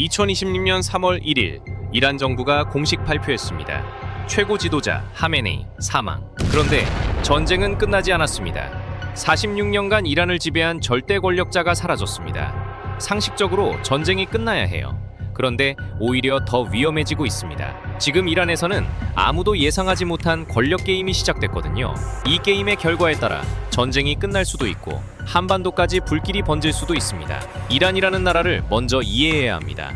2026년 3월 1일 이란 정부가 공식 발표했습니다. 최고 지도자 하메네이 사망. 그런데 전쟁은 끝나지 않았습니다. 46년간 이란을 지배한 절대 권력자가 사라졌습니다. 상식적으로 전쟁이 끝나야 해요. 그런데 오히려 더 위험해지고 있습니다. 지금 이란에서는 아무도 예상하지 못한 권력 게임이 시작됐거든요. 이 게임의 결과에 따라 전쟁이 끝날 수도 있고 한반도까지 불길이 번질 수도 있습니다. 이란이라는 나라를 먼저 이해해야 합니다.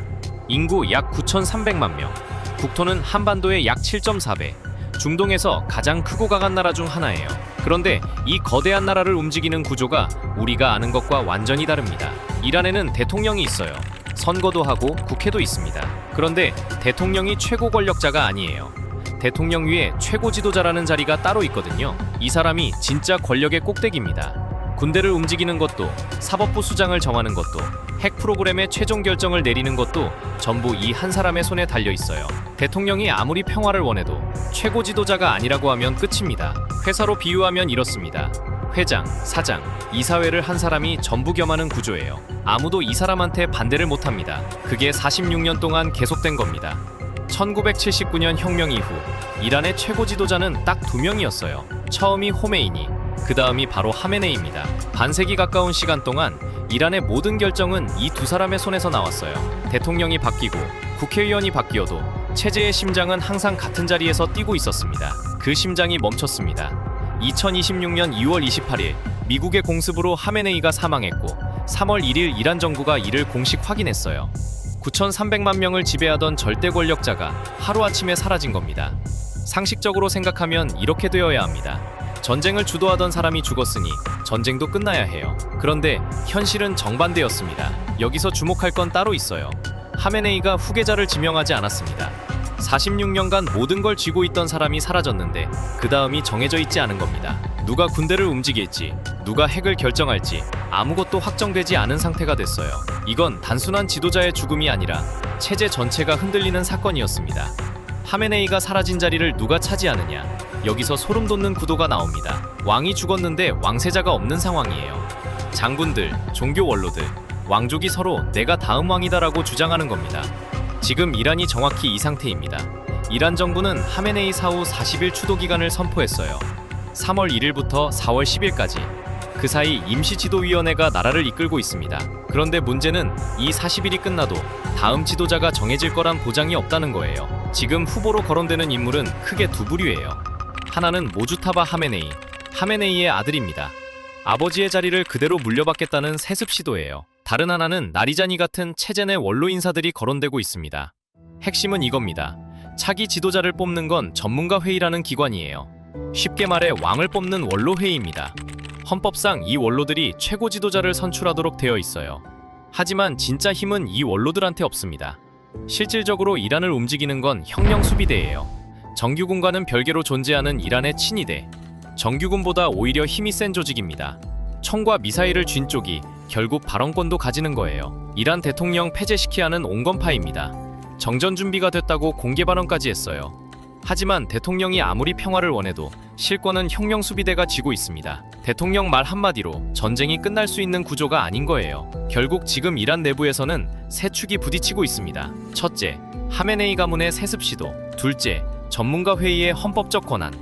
인구 약 9,300만 명, 국토는 한반도의 약 7.4배, 중동에서 가장 크고 강한 나라 중 하나예요. 그런데 이 거대한 나라를 움직이는 구조가 우리가 아는 것과 완전히 다릅니다. 이란에는 대통령이 있어요. 선거도 하고 국회도 있습니다. 그런데 대통령이 최고 권력자가 아니에요. 대통령 위에 최고 지도자라는 자리가 따로 있거든요. 이 사람이 진짜 권력의 꼭대기입니다. 군대를 움직이는 것도, 사법부 수장을 정하는 것도, 핵 프로그램의 최종 결정을 내리는 것도 전부 이 한 사람의 손에 달려 있어요. 대통령이 아무리 평화를 원해도 최고 지도자가 아니라고 하면 끝입니다. 회사로 비유하면 이렇습니다. 회장, 사장, 이사회를 한 사람이 전부 겸하는 구조예요. 아무도 이 사람한테 반대를 못합니다. 그게 46년 동안 계속된 겁니다. 1979년 혁명 이후 이란의 최고 지도자는 딱 2명이었어요. 처음이 호메이니, 그 다음이 바로 하메네이입니다. 반세기 가까운 시간 동안 이란의 모든 결정은 이 두 사람의 손에서 나왔어요. 대통령이 바뀌고 국회의원이 바뀌어도 체제의 심장은 항상 같은 자리에서 뛰고 있었습니다. 그 심장이 멈췄습니다. 2026년 2월 28일 미국의 공습으로 하메네이가 사망했고 3월 1일 이란 정부가 이를 공식 확인했어요. 9,300만 명을 지배하던 절대 권력자가 하루아침에 사라진 겁니다. 상식적으로 생각하면 이렇게 되어야 합니다. 전쟁을 주도하던 사람이 죽었으니 전쟁도 끝나야 해요. 그런데 현실은 정반대였습니다. 여기서 주목할 건 따로 있어요. 하메네이가 후계자를 지명하지 않았습니다. 46년간 모든 걸 쥐고 있던 사람이 사라졌는데 그 다음이 정해져 있지 않은 겁니다. 누가 군대를 움직일지, 누가 핵을 결정할지 아무것도 확정되지 않은 상태가 됐어요. 이건 단순한 지도자의 죽음이 아니라 체제 전체가 흔들리는 사건이었습니다. 하메네이가 사라진 자리를 누가 차지하느냐, 여기서 소름 돋는 구도가 나옵니다. 왕이 죽었는데 왕세자가 없는 상황이에요. 장군들, 종교 원로들, 왕족이 서로 내가 다음 왕이다라고 주장하는 겁니다. 지금 이란이 정확히 이 상태입니다. 이란 정부는 하메네이 사후 40일 추도 기간을 선포했어요. 3월 1일부터 4월 10일까지. 그 사이 임시지도위원회가 나라를 이끌고 있습니다. 그런데 문제는 이 40일이 끝나도 다음 지도자가 정해질 거란 보장이 없다는 거예요. 지금 후보로 거론되는 인물은 크게 두 부류예요. 하나는 모주타바 하메네이, 하메네이의 아들입니다. 아버지의 자리를 그대로 물려받겠다는 세습 시도예요. 다른 하나는 나리자니 같은 체제 내 원로 인사들이 거론되고 있습니다. 핵심은 이겁니다. 차기 지도자를 뽑는 건 전문가 회의라는 기관이에요. 쉽게 말해 왕을 뽑는 원로 회의입니다. 헌법상 이 원로들이 최고 지도자를 선출하도록 되어 있어요. 하지만 진짜 힘은 이 원로들한테 없습니다. 실질적으로 이란을 움직이는 건 혁명 수비대예요. 정규군과는 별개로 존재하는 이란의 친위대. 정규군보다 오히려 힘이 센 조직입니다. 총과 미사일을 쥔 쪽이 결국 발언권도 가지는 거예요. 이란 대통령 폐쇄시키하는 온건파입니다. 정전 준비가 됐다고 공개 발언까지 했어요. 하지만 대통령이 아무리 평화를 원해도 실권은 혁명 수비대가 쥐고 있습니다. 대통령 말 한마디로 전쟁이 끝날 수 있는 구조가 아닌 거예요. 결국 지금 이란 내부에서는 세 축이 부딪히고 있습니다. 첫째, 하메네이 가문의 세습 시도. 둘째, 전문가 회의의 헌법적 권한.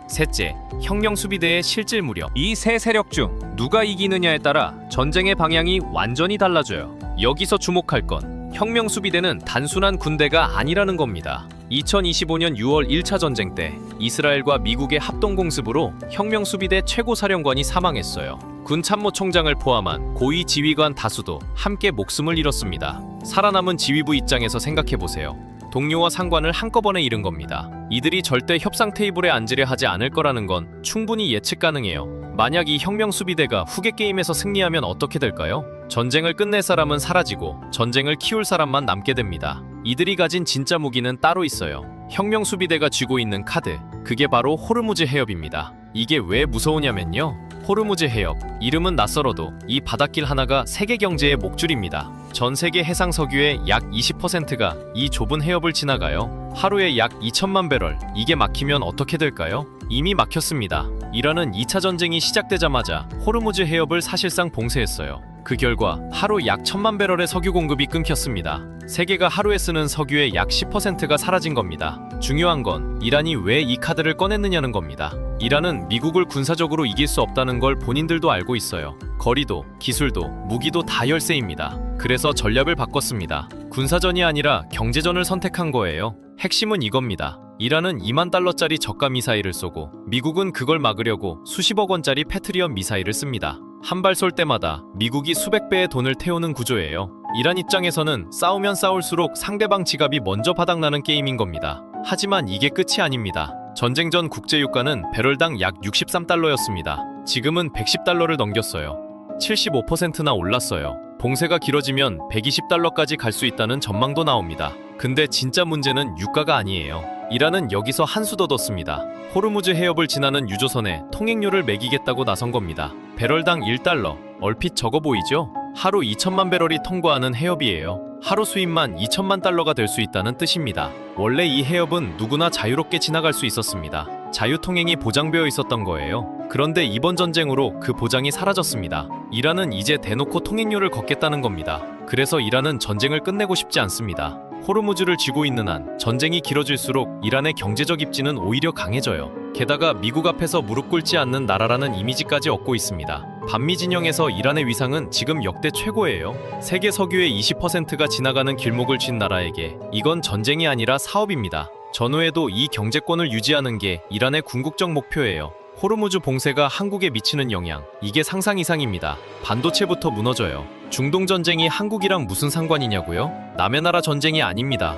셋째, 혁명 수비대의 실질 무력. 이 세 세력 중 누가 이기느냐에 따라 전쟁의 방향이 완전히 달라져요. 여기서 주목할 건 혁명 수비대는 단순한 군대가 아니라는 겁니다. 2025년 6월 1차 전쟁 때 이스라엘과 미국의 합동 공습으로 혁명 수비대 최고 사령관이 사망했어요. 군 참모총장을 포함한 고위 지휘관 다수도 함께 목숨을 잃었습니다. 살아남은 지휘부 입장에서 생각해 보세요. 동료와 상관을 한꺼번에 잃은 겁니다. 이들이 절대 협상 테이블에 앉으려 하지 않을 거라는 건 충분히 예측 가능해요. 만약 이 혁명 수비대가 후계 게임에서 승리하면 어떻게 될까요? 전쟁을 끝낼 사람은 사라지고 전쟁을 키울 사람만 남게 됩니다. 이들이 가진 진짜 무기는 따로 있어요. 혁명 수비대가 쥐고 있는 카드, 그게 바로 호르무즈 해협입니다. 이게 왜 무서우냐면요. 호르무즈 해협, 이름은 낯설어도 이 바닷길 하나가 세계 경제의 목줄입니다. 전 세계 해상 석유의 약 20%가 이 좁은 해협을 지나가요. 하루에 약 2천만 배럴, 이게 막히면 어떻게 될까요? 이미 막혔습니다. 이란은 2차 전쟁이 시작되자마자 호르무즈 해협을 사실상 봉쇄했어요. 그 결과 하루 약 1000만 배럴의 석유 공급이 끊겼습니다. 세계가 하루에 쓰는 석유의 약 10%가 사라진 겁니다. 중요한 건 이란이 왜 이 카드를 꺼냈느냐는 겁니다. 이란은 미국을 군사적으로 이길 수 없다는 걸 본인들도 알고 있어요. 거리도, 기술도, 무기도 다 열세입니다. 그래서 전략을 바꿨습니다. 군사전이 아니라 경제전을 선택한 거예요. 핵심은 이겁니다. 이란은 2만 달러짜리 저가 미사일을 쏘고 미국은 그걸 막으려고 수십억 원짜리 패트리엇 미사일을 씁니다. 한 발 쏠 때마다 미국이 수백 배의 돈을 태우는 구조예요. 이란 입장에서는 싸우면 싸울수록 상대방 지갑이 먼저 바닥나는 게임인 겁니다. 하지만 이게 끝이 아닙니다. 전쟁 전 국제유가는 배럴당 약 63달러였습니다. 지금은 110달러를 넘겼어요. 75%나 올랐어요. 봉쇄가 길어지면 120달러까지 갈 수 있다는 전망도 나옵니다. 근데 진짜 문제는 유가가 아니에요. 이란은 여기서 한 수 더 뒀습니다. 호르무즈 해협을 지나는 유조선에 통행료를 매기겠다고 나선 겁니다. 배럴당 1달러, 얼핏 적어 보이죠? 하루 2천만 배럴이 통과하는 해협이에요. 하루 수입만 2천만 달러가 될 수 있다는 뜻입니다. 원래 이 해협은 누구나 자유롭게 지나갈 수 있었습니다. 자유통행이 보장되어 있었던 거예요. 그런데 이번 전쟁으로 그 보장이 사라졌습니다. 이란은 이제 대놓고 통행료를 걷겠다는 겁니다. 그래서 이란은 전쟁을 끝내고 싶지 않습니다. 호르무즈를 쥐고 있는 한 전쟁이 길어질수록 이란의 경제적 입지는 오히려 강해져요. 게다가 미국 앞에서 무릎 꿇지 않는 나라라는 이미지까지 얻고 있습니다. 반미 진영에서 이란의 위상은 지금 역대 최고예요. 세계 석유의 20%가 지나가는 길목을 쥔 나라에게 이건 전쟁이 아니라 사업입니다. 전후에도 이 경제권을 유지하는 게 이란의 궁극적 목표예요. 호르무즈 봉쇄가 한국에 미치는 영향, 이게 상상 이상입니다. 반도체부터 무너져요. 중동 전쟁이 한국이랑 무슨 상관이냐고요? 남의 나라 전쟁이 아닙니다.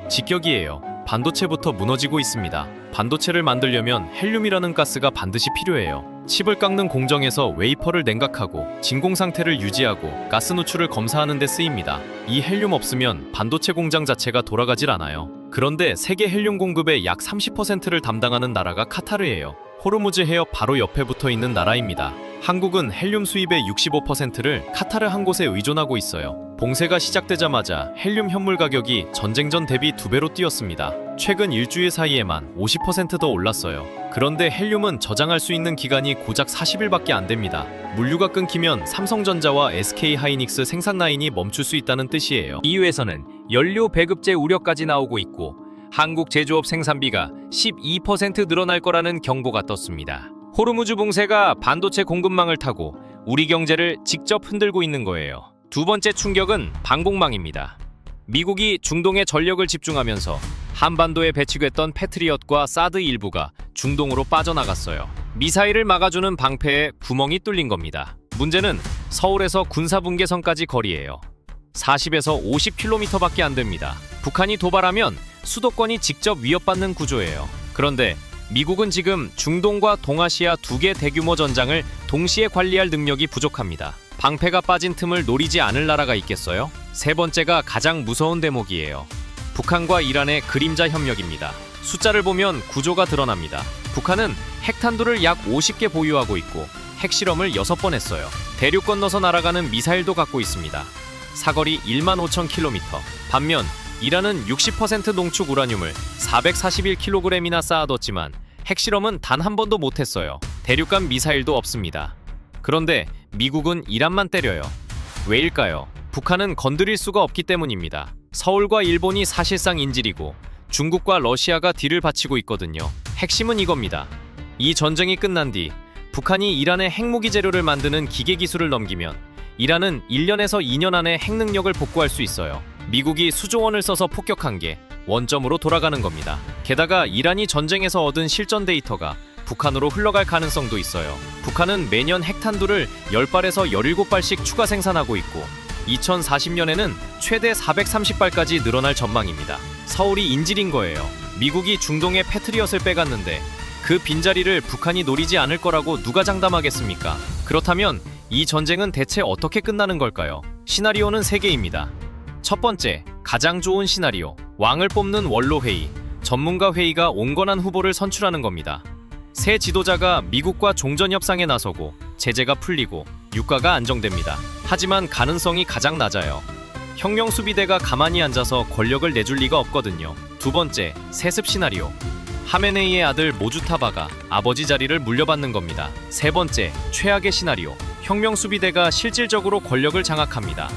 직격이에요. 반도체부터 무너지고 있습니다. 반도체를 만들려면 헬륨이라는 가스가 반드시 필요해요. 칩을 깎는 공정에서 웨이퍼를 냉각하고 진공 상태를 유지하고 가스 누출을 검사하는 데 쓰입니다. 이 헬륨 없으면 반도체 공장 자체가 돌아가질 않아요. 그런데 세계 헬륨 공급의 약 30%를 담당하는 나라가 카타르예요. 호르무즈 해협 바로 옆에 붙어 있는 나라입니다. 한국은 헬륨 수입의 65%를 카타르 한 곳에 의존하고 있어요. 봉쇄가 시작되자마자 헬륨 현물 가격이 전쟁 전 대비 2배로 뛰었습니다. 최근 일주일 사이에만 50% 더 올랐어요. 그런데 헬륨은 저장할 수 있는 기간이 고작 40일밖에 안 됩니다. 물류가 끊기면 삼성전자와 SK하이닉스 생산 라인이 멈출 수 있다는 뜻이에요. EU에서는 연료 배급제 우려까지 나오고 있고 한국 제조업 생산비가 12% 늘어날 거라는 경보가 떴습니다. 호르무즈 봉쇄가 반도체 공급망을 타고 우리 경제를 직접 흔들고 있는 거예요. 두 번째 충격은 방공망입니다. 미국이 중동에 전력을 집중하면서 한반도에 배치됐던 패트리엇과 사드 일부가 중동으로 빠져나갔어요. 미사일을 막아주는 방패에 구멍이 뚫린 겁니다. 문제는 서울에서 군사분계선까지 거리예요. 40에서 50km밖에 안 됩니다. 북한이 도발하면 수도권이 직접 위협받는 구조예요. 그런데 미국은 지금 중동과 동아시아 두 개 대규모 전장을 동시에 관리할 능력이 부족합니다. 방패가 빠진 틈을 노리지 않을 나라가 있겠어요? 세 번째가 가장 무서운 대목이에요. 북한과 이란의 그림자 협력입니다. 숫자를 보면 구조가 드러납니다. 북한은 핵탄두를 약 50개 보유하고 있고 핵실험을 6번 했어요. 대륙 건너서 날아가는 미사일도 갖고 있습니다. 사거리 15,000km. 반면 이란은 60% 농축 우라늄을 441kg이나 쌓아뒀지만 핵실험은 단 한 번도 못했어요. 대륙간 미사일도 없습니다. 그런데 미국은 이란만 때려요. 왜일까요? 북한은 건드릴 수가 없기 때문입니다. 서울과 일본이 사실상 인질이고 중국과 러시아가 뒤를 바치고 있거든요. 핵심은 이겁니다. 이 전쟁이 끝난 뒤 북한이 이란에 핵무기 재료를 만드는 기계 기술을 넘기면 이란은 1년에서 2년 안에 핵 능력을 복구할 수 있어요. 미국이 수조 원을 써서 폭격한 게 원점으로 돌아가는 겁니다. 게다가 이란이 전쟁에서 얻은 실전 데이터가 북한으로 흘러갈 가능성도 있어요. 북한은 매년 핵탄두를 10발에서 17발씩 추가 생산하고 있고 2040년에는 최대 430발까지 늘어날 전망입니다. 서울이 인질인 거예요. 미국이 중동에 패트리엇을 빼갔는데 그 빈자리를 북한이 노리지 않을 거라고 누가 장담하겠습니까? 그렇다면 이 전쟁은 대체 어떻게 끝나는 걸까요? 시나리오는 3개입니다. 첫 번째, 가장 좋은 시나리오. 왕을 뽑는 원로회의. 전문가 회의가 온건한 후보를 선출하는 겁니다. 새 지도자가 미국과 종전협상에 나서고 제재가 풀리고 유가가 안정됩니다. 하지만 가능성이 가장 낮아요. 혁명 수비대가 가만히 앉아서 권력을 내줄 리가 없거든요. 두 번째, 세습 시나리오. 하메네이의 아들 모주타바가 아버지 자리를 물려받는 겁니다. 세 번째, 최악의 시나리오. 혁명수비대가 실질적으로 권력을 장악합니다.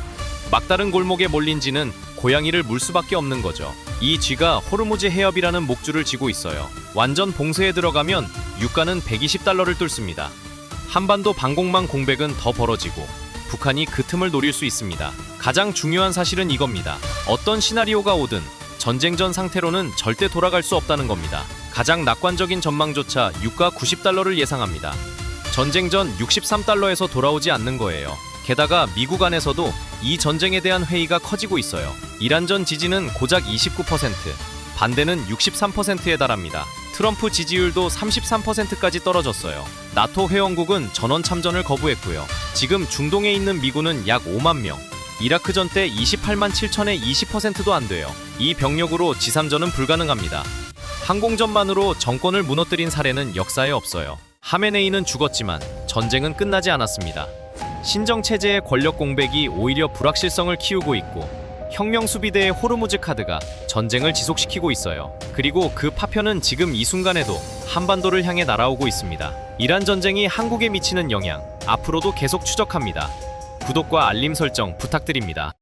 막다른 골목에 몰린 쥐는 고양이를 물 수밖에 없는 거죠. 이 쥐가 호르무즈 해협이라는 목줄을 쥐고 있어요. 완전 봉쇄에 들어가면 유가는 120달러를 뚫습니다. 한반도 방공망 공백은 더 벌어지고 북한이 그 틈을 노릴 수 있습니다. 가장 중요한 사실은 이겁니다. 어떤 시나리오가 오든 전쟁 전 상태로는 절대 돌아갈 수 없다는 겁니다. 가장 낙관적인 전망조차 유가 90달러를 예상합니다. 전쟁 전 63달러에서 돌아오지 않는 거예요. 게다가 미국 안에서도 이 전쟁에 대한 회의가 커지고 있어요. 이란전 지지는 고작 29%, 반대는 63%에 달합니다. 트럼프 지지율도 33%까지 떨어졌어요. 나토 회원국은 전원 참전을 거부했고요. 지금 중동에 있는 미군은 약 5만 명, 이라크전 때 28만 7천의 20%도 안 돼요. 이 병력으로 지상전은 불가능합니다. 항공전만으로 정권을 무너뜨린 사례는 역사에 없어요. 하메네이는 죽었지만 전쟁은 끝나지 않았습니다. 신정체제의 권력 공백이 오히려 불확실성을 키우고 있고 혁명수비대의 호르무즈 카드가 전쟁을 지속시키고 있어요. 그리고 그 파편은 지금 이 순간에도 한반도를 향해 날아오고 있습니다. 이란 전쟁이 한국에 미치는 영향, 앞으로도 계속 추적합니다. 구독과 알림 설정 부탁드립니다.